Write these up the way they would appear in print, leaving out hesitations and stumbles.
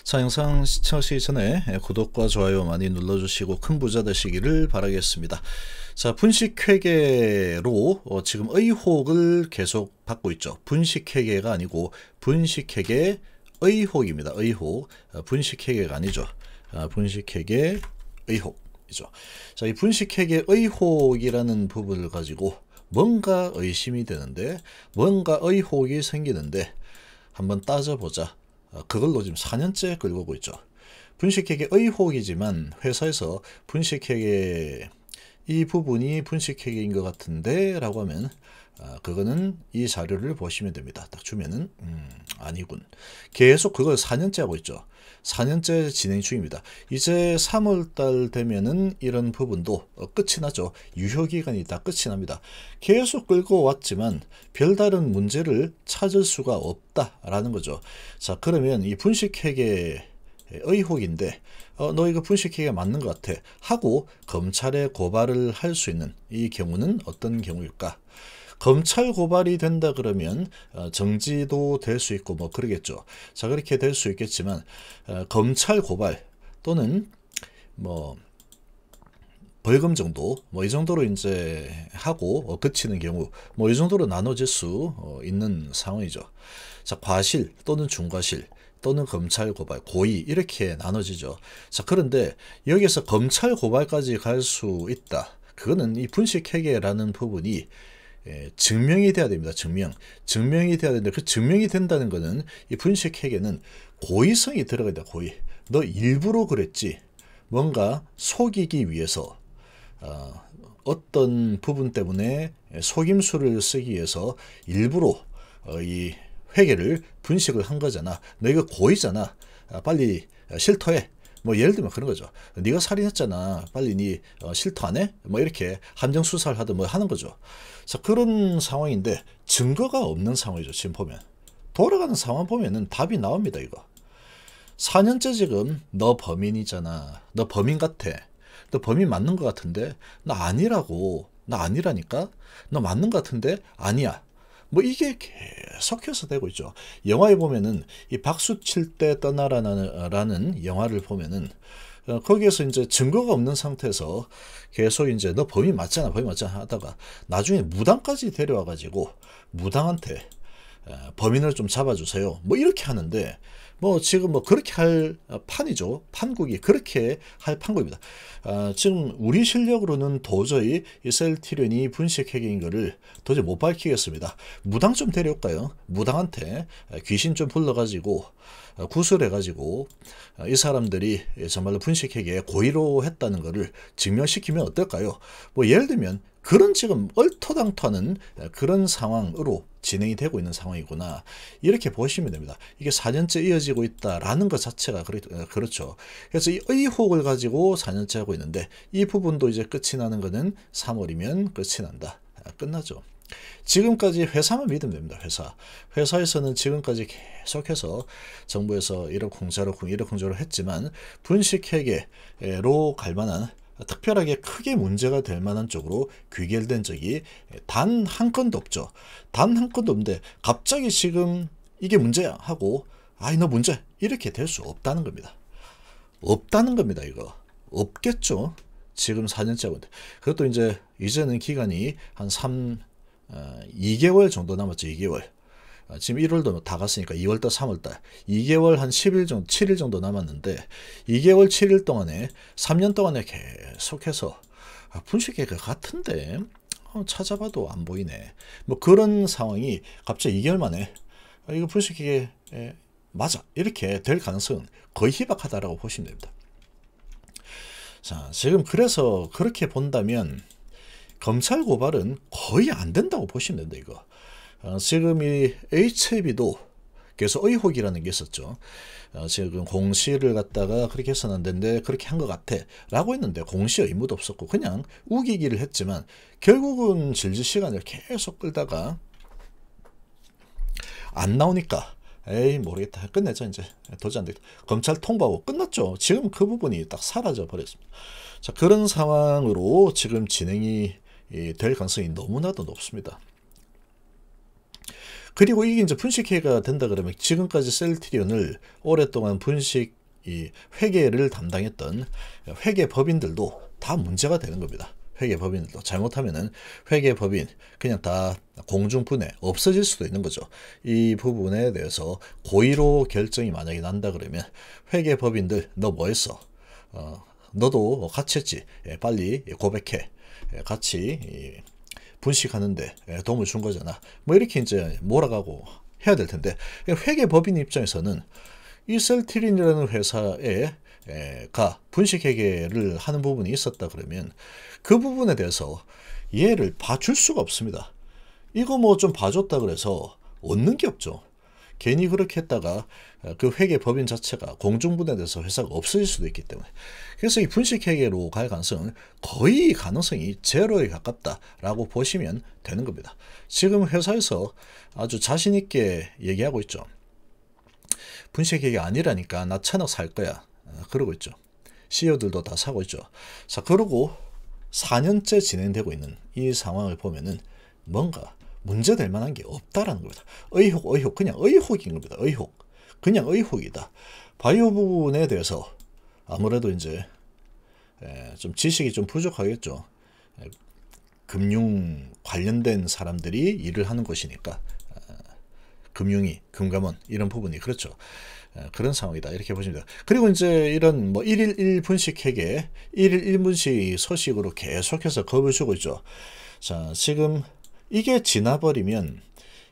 자, 영상 시청하시기 전에 구독과 좋아요 많이 눌러주시고 큰 부자 되시기를 바라겠습니다. 자, 분식회계로 지금 의혹을 계속 받고 있죠. 분식회계가 아니고 분식회계 의혹입니다. 의혹. 분식회계가 아니죠. 분식회계 의혹이죠. 자, 이 분식회계 의혹이라는 부분을 가지고 뭔가 의심이 되는데, 뭔가 의혹이 생기는데 한번 따져보자. 그걸로 지금 4년째 끌고 오고 있죠. 분식회계 의혹이지만 회사에서 분식회계 이 부분이 분식회계인 것 같은데 라고 하면 그거는 이 자료를 보시면 됩니다. 딱 주면은 아니군. 계속 그걸 4년째 하고 있죠. 4년째 진행 중입니다. 이제 3월달 되면은 이런 부분도 끝이 나죠. 유효기간이 다 끝이 납니다. 계속 끌고 왔지만 별다른 문제를 찾을 수가 없다라는 거죠. 자, 그러면 이 분식회계 의혹인데 너 이거 분식회계가 맞는 것 같아 하고 검찰에 고발을 할 수 있는 이 경우는 어떤 경우일까? 검찰 고발이 된다 그러면 정지도 될 수 있고 뭐 그러겠죠. 자, 그렇게 될 수 있겠지만 검찰 고발 또는 뭐 벌금 정도 뭐 이 정도로 이제 하고 그치는 경우 뭐 이 정도로 나눠질 수 있는 상황이죠. 자, 과실 또는 중과실 또는 검찰 고발, 고의 이렇게 나눠지죠. 자, 그런데 여기서 검찰 고발까지 갈 수 있다. 그거는 이 분식회계라는 부분이 증명이 돼야 됩니다. 증명이 돼야 되는데 그 증명이 된다는 거는 이 분식회계는 고의성이 들어가야 돼. 고의. 너 일부러 그랬지. 뭔가 속이기 위해서 어떤 부분 때문에 속임수를 쓰기 위해서 일부러 이 회계를 분식을 한 거잖아. 너 이거 고의잖아. 빨리 실토해. 뭐 예를 들면 그런 거죠. 네가 살인했잖아. 빨리 네 실토 안 해? 뭐 이렇게 함정 수사를 하든 뭐 하는 거죠. 자, 그런 상황인데 증거가 없는 상황이죠. 지금 보면 돌아가는 상황 보면은 답이 나옵니다. 이거 4년째 지금 너 범인이잖아. 너 범인 같아. 너 범인 맞는 것 같은데 나 아니라고. 나 아니라니까. 너 맞는 것 같은데 아니야. 뭐 이게 계속해서 되고 있죠. 영화에 보면은 이 박수 칠 때 떠나라는 영화를 보면은 거기에서 이제 증거가 없는 상태에서 계속 이제 너 범인 맞잖아 하다가 나중에 무당까지 데려와 가지고 무당한테 범인을 좀 잡아주세요. 뭐 이렇게 하는데 뭐 지금 뭐 그렇게 할 판이죠. 판국이 그렇게 할 판국입니다. 지금 우리 실력으로는 도저히 이 셀티리온이 분식회계인 거를 도저히 못 밝히겠습니다. 무당 좀 데려올까요? 무당한테 귀신 좀 불러가지고 구술해가지고 이 사람들이 정말로 분식회계에 고의로 했다는 거를 증명시키면 어떨까요? 뭐 예를 들면 그런 지금 얼토당토하는 그런 상황으로 진행이 되고 있는 상황이구나. 이렇게 보시면 됩니다. 이게 4년째 이어지고 있다라는 것 자체가 그렇죠. 그래서 이 의혹을 가지고 4년째 하고 있는데 이 부분도 이제 끝이 나는 거는 3월이면 끝이 난다. 끝나죠. 지금까지 회사만 믿으면 됩니다. 회사에서는 지금까지 계속해서 정부에서 1억 공짜로 1억 공짜로 했지만 분식회계로 갈 만한 특별하게 크게 문제가 될 만한 쪽으로 귀결된 적이 단 한 건도 없죠. 단 한 건도 없는데 갑자기 지금 이게 문제야 하고 아이 너 문제 이렇게 될 수 없다는 겁니다. 없다는 겁니다. 이거 없겠죠. 지금 4년째 하고 있는데 그것도 이제는 기간이 한 2개월 정도 남았죠. 2개월. 지금 1월도 다 갔으니까 2월달 3월달 2개월 한 10일 정도 7일 정도 남았는데 2개월 7일 동안에 3년 동안에 계속해서 분식회계 같은데 찾아봐도 안 보이네. 뭐 그런 상황이 갑자기 2개월 만에 이거 분식회계 맞아 이렇게 될 가능성은 거의 희박하다라고 보시면 됩니다. 자, 지금 그래서 그렇게 본다면 검찰 고발은 거의 안 된다고 보시면 된다. 이거 지금 이 HAB도 계속 의혹이라는 게 있었죠. 지금 공시를 갖다가 그렇게 해서는 안 되는데 그렇게 한 것 같아 라고 했는데 공시 의무도 없었고 그냥 우기기를 했지만 결국은 질질 시간을 계속 끌다가 안 나오니까 에이 모르겠다 끝내자 이제 도저히 안 되겠다 검찰 통보하고 끝났죠. 지금 그 부분이 딱 사라져 버렸습니다. 자, 그런 상황으로 지금 진행이 될 가능성이 너무나도 높습니다. 그리고 이게 이제 분식회계가 된다 그러면 지금까지 셀트리온을 오랫동안 분식 이 회계를 담당했던 회계법인들도 다 문제가 되는 겁니다. 회계법인들도 잘못하면은 회계법인 그냥 다 공중분해 없어질 수도 있는 거죠. 이 부분에 대해서 고의로 결정이 만약에 난다 그러면 회계법인들 너 뭐 했어? 너도 같이 했지. 빨리 고백해. 같이 분식하는데 도움을 준 거잖아. 뭐 이렇게 이제 몰아가고 해야 될 텐데 회계법인 입장에서는 이 셀트리온이라는 회사에 가 분식회계를 하는 부분이 있었다 그러면 그 부분에 대해서 얘를 봐줄 수가 없습니다. 이거 뭐 좀 봐줬다 그래서 얻는 게 없죠. 괜히 그렇게 했다가 그 회계법인 자체가 공중분해돼서 회사가 없어질 수도 있기 때문에 그래서 이 분식회계로 갈 가능성은 거의 가능성이 제로에 가깝다라고 보시면 되는 겁니다. 지금 회사에서 아주 자신 있게 얘기하고 있죠. 분식회계 아니라니까 나 1,000억 살 거야. 그러고 있죠. CEO들도 다 사고 있죠. 자, 그러고 4년째 진행되고 있는 이 상황을 보면은 뭔가 문제될 만한 게 없다라는 겁니다. 의혹, 그냥 의혹인 겁니다. 의혹. 그냥 의혹이다. 바이오 부분에 대해서 아무래도 이제 좀 지식이 좀 부족하겠죠. 금융 관련된 사람들이 일을 하는 곳이니까 금융위, 금감원 이런 부분이 그렇죠. 그런 상황이다 이렇게 보시면 돼요. 그리고 이제 이런 뭐 1일 1분식 회계, 1일 1분식 소식으로 계속해서 겁을 주고 있죠. 자, 지금 이게 지나버리면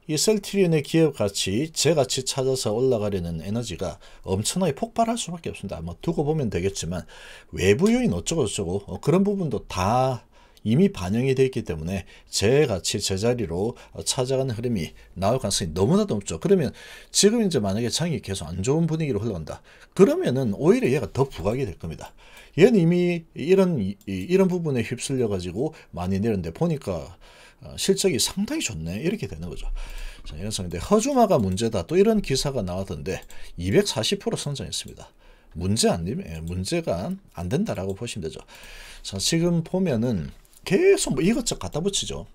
이 셀트리온의 기업 가치, 제 가치 찾아서 올라가려는 에너지가 엄청나게 폭발할 수밖에 없습니다. 뭐 두고 보면 되겠지만 외부 요인 어쩌고 그런 부분도 다 이미 반영이 되어 있기 때문에 제 가치 제자리로 찾아가는 흐름이 나올 가능성이 너무나도 높죠. 그러면 지금 이제 만약에 장이 계속 안 좋은 분위기로 흘러간다. 그러면은 오히려 얘가 더 부각이 될 겁니다. 얘는 이미 이런 부분에 휩쓸려 가지고 많이 내렸는데 보니까 실적이 상당히 좋네 이렇게 되는 거죠. 자, 그래서 근데 허주마가 문제다 또 이런 기사가 나왔던데 240% 성장했습니다. 문제가 안 된다라고 보시면 되죠. 자, 지금 보면은 계속 뭐 이것저것 갖다 붙이죠.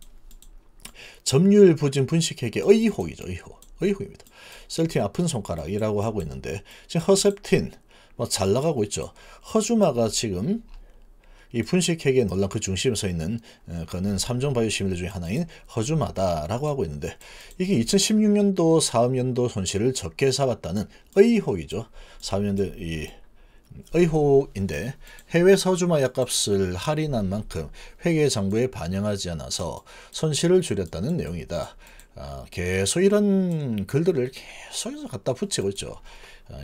점유율 부진 분식회계 의혹이죠. 의혹입니다. 셀트리온 아픈 손가락이라고 하고 있는데 지금 허셉틴 뭐 잘 나가고 있죠. 허주마가 지금 이 분식회계 논란 그 중심에 서 있는 그는 3종 바이오 시밀러 중에 하나인 허주마다라고 하고 있는데 이게 2016년도 사업연도 손실을 적게 잡았다는 의혹이죠. 사업연도 이 의혹인데 해외 서주마 약값을 할인한 만큼 회계장부에 반영하지 않아서 손실을 줄였다는 내용이다. 계속 이런 글들을 계속해서 갖다 붙이고 있죠.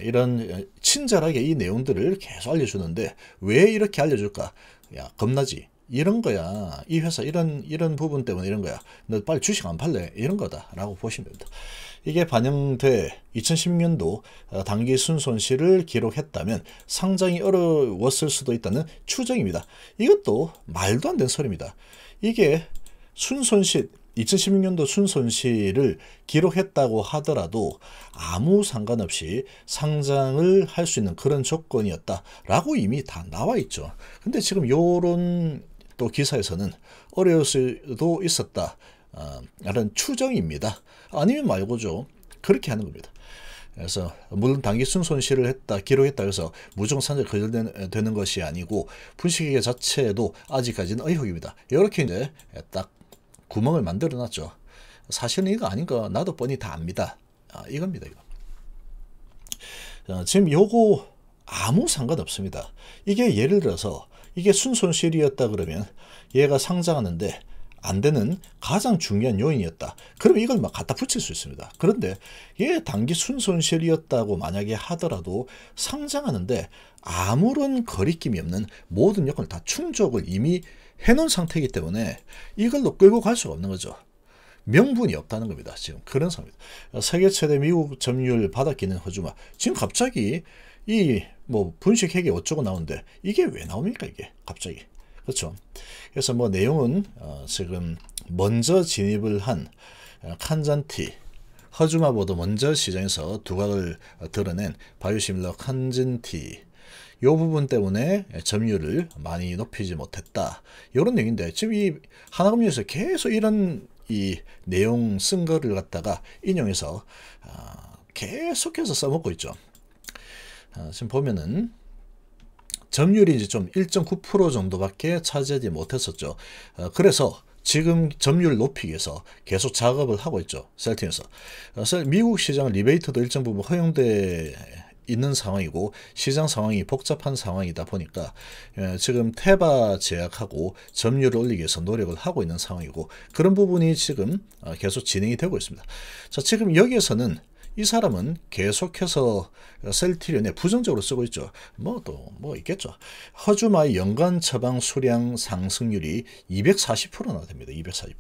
이런 친절하게 이 내용들을 계속 알려주는데 왜 이렇게 알려줄까? 야, 겁나지? 이런 거야. 이 회사 이런 부분 때문에 이런 거야. 너 빨리 주식 안 팔래? 이런 거다라고 보시면 됩니다. 이게 반영돼 2010년도 당기 순손실을 기록했다면 상장이 어려웠을 수도 있다는 추정입니다. 이것도 말도 안 되는 소리입니다. 이게 순손실 2016년도 순손실을 기록했다고 하더라도 아무 상관없이 상장을 할 수 있는 그런 조건이었다라고 이미 다 나와 있죠. 근데 지금 요런 또 기사에서는 어려울 수도 있었다. 라는 추정입니다. 아니면 말고죠. 그렇게 하는 겁니다. 그래서 물론 단기 순손실을 했다, 기록했다 해서 무조건 상장이 거절되는 것이 아니고 분식회계 자체도 아직까지는 의혹입니다. 이렇게 이제 딱 구멍을 만들어 놨죠. 사실은 이거 아닌 거 나도 뻔히 다 압니다. 이겁니다. 이거. 지금 요거 아무 상관없습니다. 이게 예를 들어서 이게 순손실이었다 그러면 얘가 상장하는데 안 되는 가장 중요한 요인이었다. 그러면 이걸 막 갖다 붙일 수 있습니다. 그런데 얘 단기 순손실이었다고 만약에 하더라도 상장하는데 아무런 거리낌이 없는 모든 요건을 다 충족을 이미 해놓은 상태이기 때문에 이걸로 끌고 갈 수가 없는 거죠. 명분이 없다는 겁니다. 지금 그런 상황입니다. 세계 최대 미국 점유율 바닥기는 허주마. 지금 갑자기 이 뭐 분식회계 어쩌고 나오는데 이게 왜 나옵니까 이게 갑자기. 그렇죠. 그래서 뭐 내용은 지금 먼저 진입을 한 칸잔티 허주마보다 먼저 시장에서 두각을 드러낸 바이오시밀러 칸잔티 요 부분 때문에 점유율을 많이 높이지 못했다. 이런 얘기인데 지금 이 하나금융에서 계속 이런 이 내용 쓴 거를 갖다가 인용해서 계속해서 써먹고 있죠. 지금 보면은 점유율이 이제 좀 1.9% 정도밖에 차지하지 못했었죠. 그래서 지금 점유율 높이기 위해서 계속 작업을 하고 있죠. 셀틴에서. 미국 시장 리베이트도 일정 부분 허용돼 있는 상황이고 시장 상황이 복잡한 상황이다 보니까 지금 테바 제약하고 점유율을 올리기 위해서 노력을 하고 있는 상황이고 그런 부분이 지금 계속 진행이 되고 있습니다. 자, 지금 여기에서는 이 사람은 계속해서 셀트리온에 부정적으로 쓰고 있죠. 뭐 있겠죠. 허주마의 연간 처방 수량 상승률이 240%나 됩니다. 240%.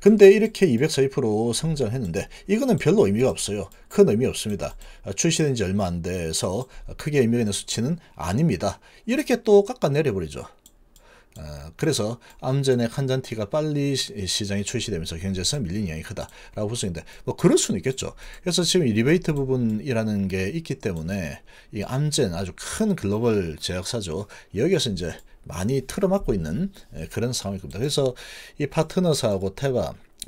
근데 이렇게 240% 성장했는데 이거는 별로 의미가 없어요. 큰 의미 없습니다. 출시된 지 얼마 안 돼서 크게 의미가 있는 수치는 아닙니다. 이렇게 또 깎아내려버리죠. 그래서 암제넥 한잔티가 빨리 시장에 출시되면서 경제에서 밀린 영향이 크다라고 볼 수 있는데 뭐 그럴 수는 있겠죠. 그래서 지금 이 리베이트 부분이라는 게 있기 때문에 이 암젠 아주 큰 글로벌 제약사죠. 여기에서 이제 많이 틀어막고 있는 그런 상황입니다. 그래서 이 파트너사하고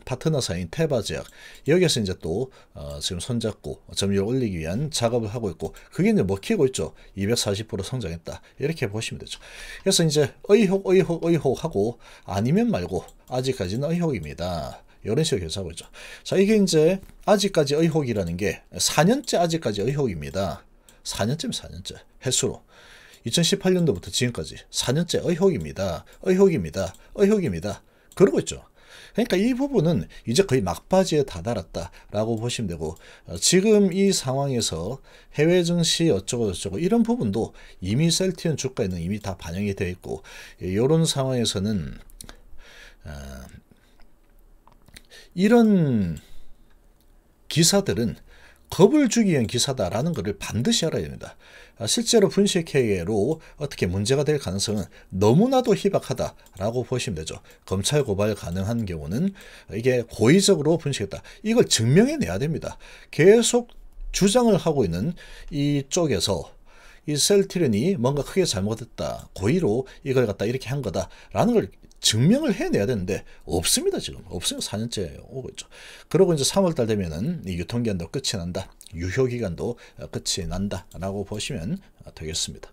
파트너사인 테바제약 여기에서 이제 또 지금 손잡고 점유율 올리기 위한 작업을 하고 있고 그게 이제 먹히고 있죠. 240% 성장했다 이렇게 보시면 되죠. 그래서 이제 의혹 하고 아니면 말고 아직까지는 의혹입니다. 이런 식으로 계산하고 있죠. 자, 이게 이제 아직까지 의혹이라는 게 4년째 아직까지 의혹입니다. 4년째 횟수로 2018년도부터 지금까지 4년째 의혹입니다. 그러고 있죠. 그러니까 이 부분은 이제 거의 막바지에 다다랐다라고 보시면 되고 지금 이 상황에서 해외 증시 어쩌고 저쩌고 이런 부분도 이미 셀트리온 주가에는 이미 다 반영이 되어 있고 이런 상황에서는 이런 기사들은 겁을 주기 위한 기사다라는 것을 반드시 알아야 됩니다. 실제로 분식회계로 어떻게 문제가 될 가능성은 너무나도 희박하다라고 보시면 되죠. 검찰 고발 가능한 경우는 이게 고의적으로 분식했다. 이걸 증명해내야 됩니다. 계속 주장을 하고 있는 이쪽에서 이 셀트리온이 뭔가 크게 잘못했다. 고의로 이걸 갖다 이렇게 한 거다라는 걸 증명을 해내야 되는데 없습니다. 지금 없으면 4년째 오고 있죠. 그리고 이제 3월달 되면은 이 유통기한도 끝이 난다. 유효기간도 끝이 난다라고 보시면 되겠습니다.